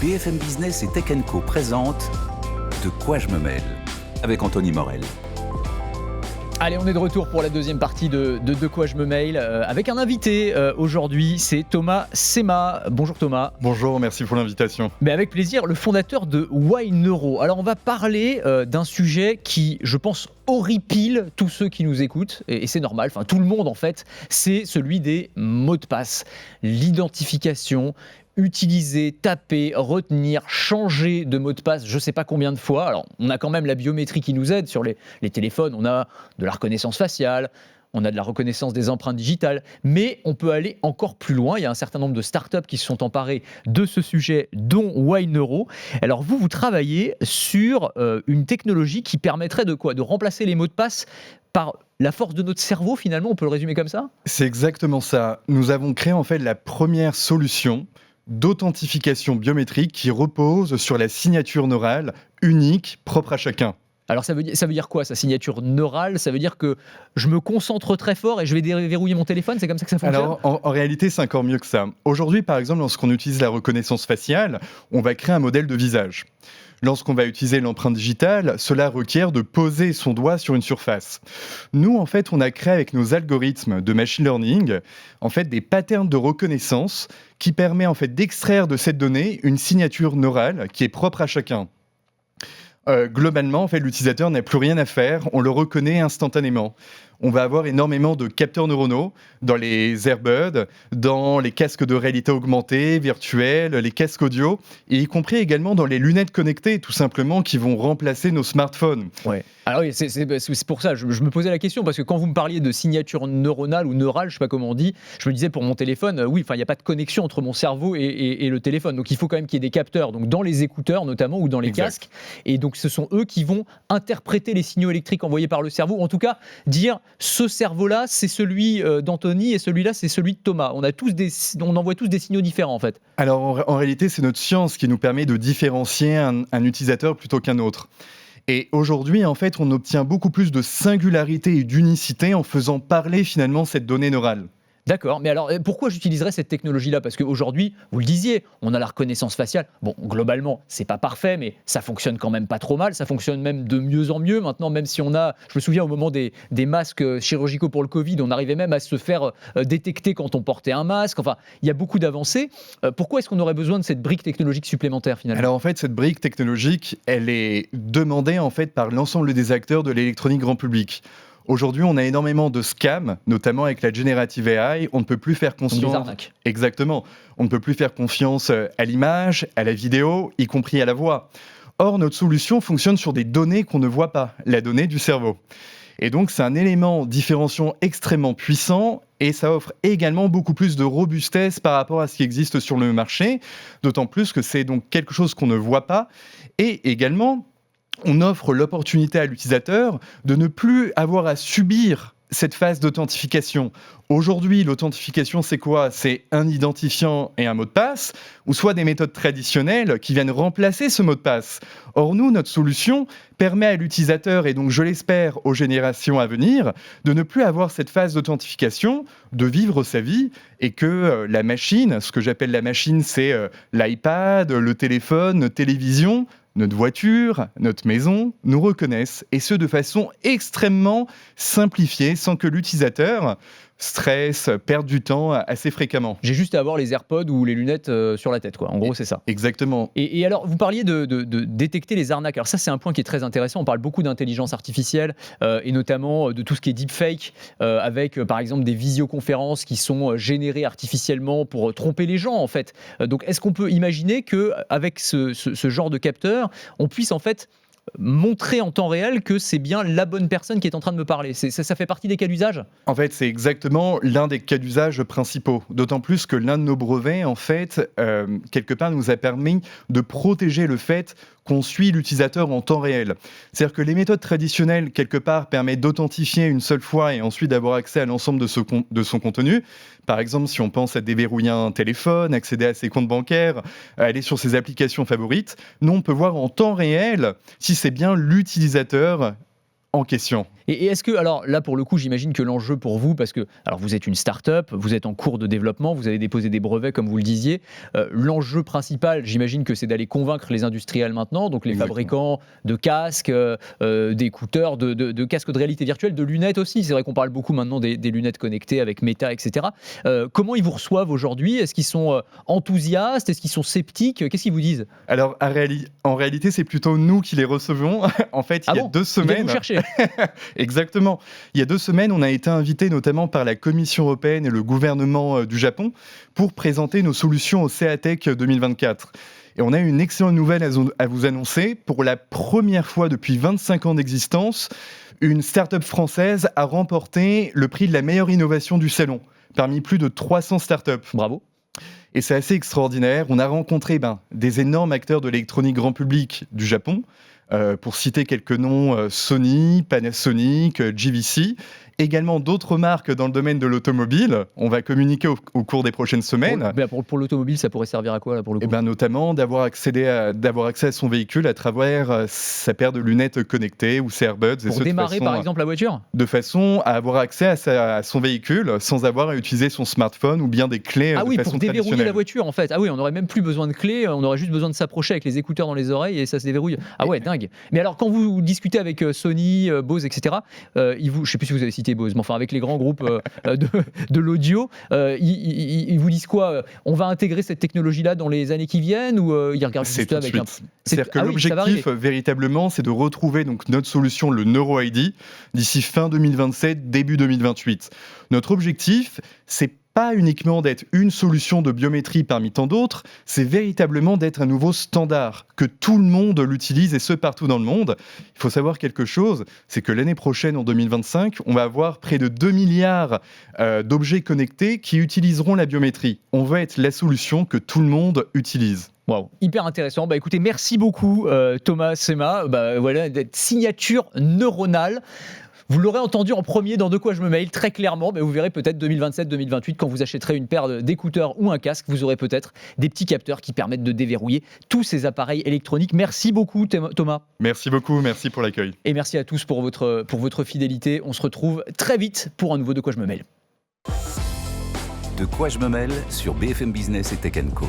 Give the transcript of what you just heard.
BFM Business et Tech Co présente De quoi je me mêle avec Anthony Morel. Allez, on est de retour pour la deuxième partie de quoi je me mail avec un invité aujourd'hui, c'est Thomas Sema. Bonjour Thomas. Bonjour, merci pour l'invitation. Mais avec plaisir, le fondateur de Yneuro. Alors on va parler d'un sujet qui, je pense, horripile tous ceux qui nous écoutent, et c'est normal, enfin tout le monde en fait, c'est celui des mots de passe, l'identification. Utiliser, taper, retenir, changer de mot de passe, je ne sais pas combien de fois. Alors, on a quand même la biométrie qui nous aide sur les téléphones, on a de la reconnaissance faciale, on a de la reconnaissance des empreintes digitales, mais on peut aller encore plus loin. Il y a un certain nombre de startups qui se sont emparées de ce sujet, dont Yneuro. Alors, vous travaillez sur une technologie qui permettrait de quoi ? De remplacer les mots de passe par la force de notre cerveau, finalement, on peut le résumer comme ça ? C'est exactement ça. Nous avons créé en fait la première solution d'authentification biométrique qui repose sur la signature neurale unique, propre à chacun. Alors ça veut dire quoi, sa signature neurale ? Ça veut dire que je me concentre très fort et je vais déverrouiller mon téléphone ? C'est comme ça que ça fonctionne ? Alors en réalité, c'est encore mieux que ça. Aujourd'hui, par exemple, lorsqu'on utilise la reconnaissance faciale, on va créer un modèle de visage. Lorsqu'on va utiliser l'empreinte digitale, cela requiert de poser son doigt sur une surface. Nous, en fait, on a créé avec nos algorithmes de machine learning, en fait, des patterns de reconnaissance qui permet en fait d'extraire de cette donnée une signature neurale qui est propre à chacun. Globalement, en fait, l'utilisateur n'a plus rien à faire, on le reconnaît instantanément. On va avoir énormément de capteurs neuronaux dans les earbuds, dans les casques de réalité augmentée, virtuelle, les casques audio, et y compris également dans les lunettes connectées, tout simplement, qui vont remplacer nos smartphones. Ouais. Alors oui, c'est pour ça, je me posais la question, parce que quand vous me parliez de signature neuronale ou neurale, je ne sais pas comment on dit, je me disais pour mon téléphone, oui, il n'y a pas de connexion entre mon cerveau et le téléphone, donc il faut quand même qu'il y ait des capteurs, donc dans les écouteurs notamment, ou dans les casques, et donc ce sont eux qui vont interpréter les signaux électriques envoyés par le cerveau, en tout cas dire ce cerveau-là, c'est celui d'Anthony et celui-là, c'est celui de Thomas. On envoie tous des signaux différents en fait. Alors en réalité, c'est notre science qui nous permet de différencier un utilisateur plutôt qu'un autre. Et aujourd'hui, en fait, on obtient beaucoup plus de singularité et d'unicité en faisant parler finalement cette donnée neurale. D'accord, mais alors pourquoi j'utiliserais cette technologie-là ? Parce qu'aujourd'hui, vous le disiez, on a la reconnaissance faciale. Bon, globalement, c'est pas parfait, mais ça fonctionne quand même pas trop mal. Ça fonctionne même de mieux en mieux. Maintenant, même si on a, je me souviens au moment des masques chirurgicaux pour le Covid, on arrivait même à se faire détecter quand on portait un masque. Enfin, il y a beaucoup d'avancées. Pourquoi est-ce qu'on aurait besoin de cette brique technologique supplémentaire finalement ? Alors en fait, cette brique technologique, elle est demandée en fait par l'ensemble des acteurs de l'électronique grand public. Aujourd'hui, on a énormément de scams, notamment avec la Generative AI. On ne peut plus faire confiance. Des arnaques. Exactement. On ne peut plus faire confiance à l'image, à la vidéo, y compris à la voix. Or, notre solution fonctionne sur des données qu'on ne voit pas, la donnée du cerveau. Et donc, c'est un élément différenciant extrêmement puissant et ça offre également beaucoup plus de robustesse par rapport à ce qui existe sur le marché, d'autant plus que c'est donc quelque chose qu'on ne voit pas. Et également, on offre l'opportunité à l'utilisateur de ne plus avoir à subir cette phase d'authentification. Aujourd'hui, l'authentification, c'est quoi ? C'est un identifiant et un mot de passe, ou soit des méthodes traditionnelles qui viennent remplacer ce mot de passe. Or, nous, notre solution permet à l'utilisateur, et donc je l'espère aux générations à venir, de ne plus avoir cette phase d'authentification, de vivre sa vie, et que la machine, ce que j'appelle la machine, c'est l'iPad, le téléphone, notre télévision, notre voiture, notre maison, nous reconnaissent, et ce de façon extrêmement simplifiée, sans que l'utilisateur stresse, perde du temps assez fréquemment. J'ai juste à avoir les AirPods ou les lunettes sur la tête, quoi. En gros, c'est ça. Exactement. Et alors, vous parliez de détecter les arnaques. Alors ça, c'est un point qui est très intéressant. On parle beaucoup d'intelligence artificielle et notamment de tout ce qui est deepfake, avec par exemple des visioconférences qui sont générées artificiellement pour tromper les gens, en fait. Donc, est-ce qu'on peut imaginer qu'avec ce genre de capteur, on puisse en fait montrer en temps réel que c'est bien la bonne personne qui est en train de me parler. Ça fait partie des cas d'usage ? En fait, c'est exactement l'un des cas d'usage principaux. D'autant plus que l'un de nos brevets, en fait, quelque part, nous a permis de protéger le fait qu'on suit l'utilisateur en temps réel. C'est-à-dire que les méthodes traditionnelles, quelque part, permettent d'authentifier une seule fois et ensuite d'avoir accès à l'ensemble de son contenu. Par exemple, si on pense à déverrouiller un téléphone, accéder à ses comptes bancaires, aller sur ses applications favorites, nous, on peut voir en temps réel si c'est bien l'utilisateur en question. Et est-ce que, alors là pour le coup, j'imagine que l'enjeu pour vous, parce que alors vous êtes une start-up, vous êtes en cours de développement, vous avez déposé des brevets comme vous le disiez, l'enjeu principal, j'imagine que c'est d'aller convaincre les industriels maintenant, donc les Exactement. fabricants de casques, d'écouteurs, de casques de réalité virtuelle, de lunettes aussi. C'est vrai qu'on parle beaucoup maintenant des lunettes connectées avec Meta, etc. Comment ils vous reçoivent aujourd'hui? Est-ce qu'ils sont enthousiastes? Est-ce qu'ils sont sceptiques? Qu'est-ce qu'ils vous disent? Alors, en réalité, c'est plutôt nous qui les recevons. En fait, il y a 2 Ils viennent semaines. vous chercher. Exactement. Il y a 2 semaines, on a été invité notamment par la Commission européenne et le gouvernement du Japon pour présenter nos solutions au CEATEC 2024. Et on a une excellente nouvelle à vous annoncer. Pour la première fois depuis 25 ans d'existence, une start-up française a remporté le prix de la meilleure innovation du salon, parmi plus de 300 start-up. Bravo. Et c'est assez extraordinaire. On a rencontré des énormes acteurs de l'électronique grand public du Japon. Pour citer quelques noms, Sony, Panasonic, JVC, également d'autres marques dans le domaine de l'automobile. On va communiquer au cours des prochaines semaines. Pour l'automobile, ça pourrait servir à quoi là, pour le coup? Notamment d'avoir accès à son véhicule à travers sa paire de lunettes connectées ou ses AirBuds. Pour démarrer par exemple la voiture? De façon à avoir accès à son véhicule sans avoir à utiliser son smartphone ou bien des clés Ah oui, de pour façon déverrouiller traditionnelle. la voiture en fait. Ah oui, on n'aurait même plus besoin de clés, on aurait juste besoin de s'approcher avec les écouteurs dans les oreilles et ça se déverrouille. Ah ouais, dingue. Mais alors quand vous discutez avec Sony, Bose, etc., je ne sais plus si vous avez cité Bose, mais enfin avec les grands groupes de l'audio, ils vous disent quoi? On va intégrer cette technologie-là dans les années qui viennent ou ils regardent C'est juste tout de avec un... suite. C'est-à-dire que Ah oui, ça va l'objectif arriver. véritablement, c'est de retrouver donc notre solution, le NeuroID, d'ici fin 2027, début 2028. Notre objectif, c'est pas uniquement d'être une solution de biométrie parmi tant d'autres, c'est véritablement d'être un nouveau standard, que tout le monde l'utilise et ce partout dans le monde. Il faut savoir quelque chose, c'est que l'année prochaine, en 2025, on va avoir près de 2 milliards d'objets connectés qui utiliseront la biométrie. On va être la solution que tout le monde utilise. Waouh, hyper intéressant. Bah écoutez, merci beaucoup Thomas Sema. Bah voilà, d'être signature neuronale. Vous l'aurez entendu en premier dans De quoi je me mail, très clairement. Mais vous verrez peut-être 2027-2028, quand vous achèterez une paire d'écouteurs ou un casque, vous aurez peut-être des petits capteurs qui permettent de déverrouiller tous ces appareils électroniques. Merci beaucoup Thomas. Merci beaucoup, merci pour l'accueil. Et merci à tous pour votre fidélité. On se retrouve très vite pour un nouveau De quoi je me mail. De quoi je me mêle sur BFM Business et Tech & Co.